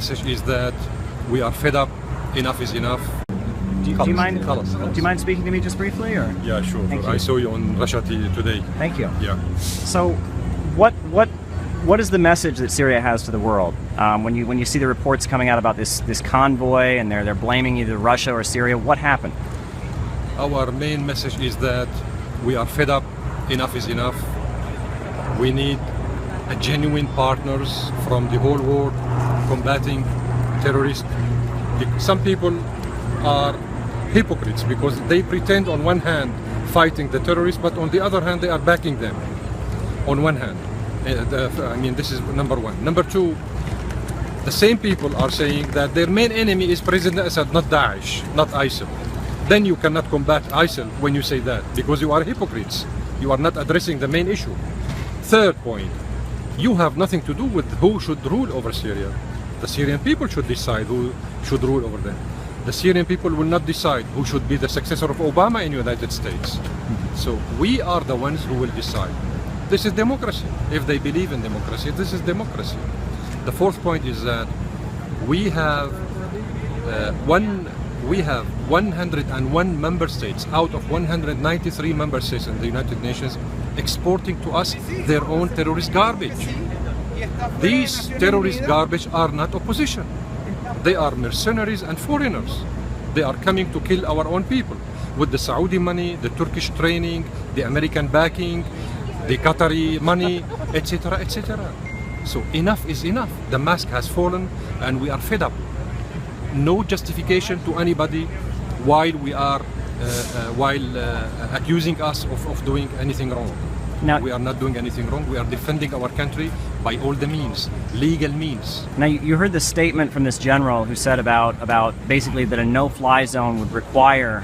message is that we are fed up. Enough is enough. Do you mind speaking to me just briefly, or? Yeah, sure. Thank I you. saw you on Russia today. Thank you. Yeah. So, what is the message that Syria has to the world? When you see the reports coming out about this convoy and they're blaming either Russia or Syria, what happened? Our main message is that we are fed up. Enough is enough. We need a genuine partners from the whole world combating terrorists. Some people are hypocrites because they pretend on one hand fighting the terrorists, but on the other hand they are backing them. On one hand, this is number one. Number two, the same people are saying that their main enemy is President Assad, not Daesh, not ISIL. Then you cannot combat ISIL when you say that, because you are hypocrites. You are not addressing the main issue. Third point, you have nothing to do with who should rule over Syria. The Syrian people should decide who should rule over them. The Syrian people will not decide who should be the successor of Obama in the United States. So we are the ones who will decide. This is democracy. If they believe in democracy, this is democracy. The fourth point is that we have 101 member states out of 193 member states in the United Nations exporting to us their own terrorist garbage. These terrorist garbage are not opposition. They are mercenaries and foreigners. They are coming to kill our own people with the Saudi money, the Turkish training, the American backing, the Qatari money, etc., etc. So enough is enough. The mask has fallen and we are fed up. No justification to anybody while we are accusing us of doing anything wrong. Now, we are not doing anything wrong. We are defending our country by all the means, legal means. Now, you heard the statement from this general who said about basically that a no-fly zone would require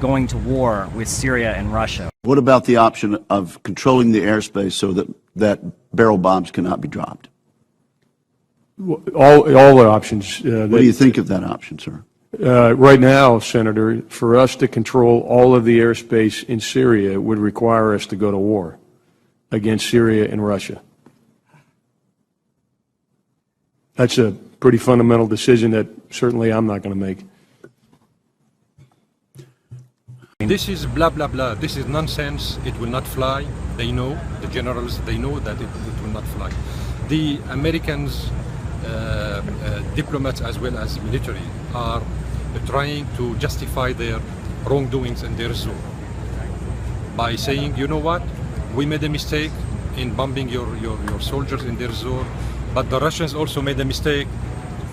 going to war with Syria and Russia. What about the option of controlling the airspace so that barrel bombs cannot be dropped? All the options. What do you think of that option, sir? Right now, Senator, for us to control all of the airspace in Syria would require us to go to war against Syria and Russia. That's a pretty fundamental decision that certainly I'm not going to make. This is blah, blah, blah. This is nonsense. It will not fly. They know, the generals, they know that it will not fly. The Americans, diplomats as well as military, are trying to justify their wrongdoings in their zone by saying, you know what, we made a mistake in bombing your soldiers in their zone, but the Russians also made a mistake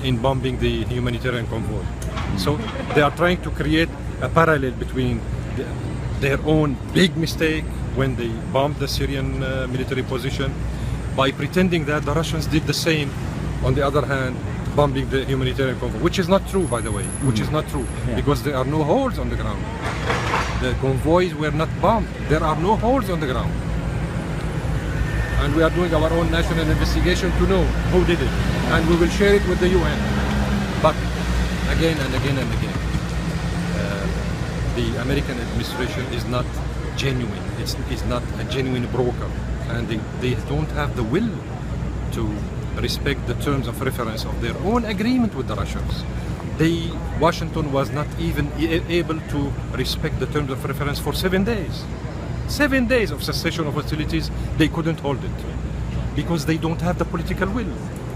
in bombing the humanitarian convoy. So they are trying to create a parallel between their own big mistake when they bombed the Syrian military position by pretending that the Russians did the same, on the other hand, bombing the humanitarian convoy, which is not true, by the way, which is not true, because there are no holes on the ground. The convoys were not bombed. There are no holes on the ground. And we are doing our own national investigation to know who did it. And we will share it with the UN. But again and again and again, the American administration is not genuine. It's not a genuine broker. And they don't have the will to respect the terms of reference of their own agreement with the Russians. Washington was not even able to respect the terms of reference for 7 days. 7 days of cessation of hostilities, they couldn't hold it because they don't have the political will.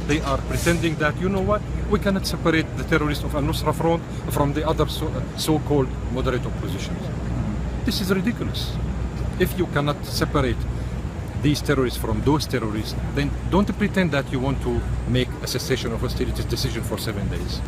They are pretending that, you know what, we cannot separate the terrorists of Al-Nusra Front from the other so-called moderate oppositions. This is ridiculous. If you cannot separate these terrorists from those terrorists, then don't pretend that you want to make a cessation of hostilities decision for 7 days.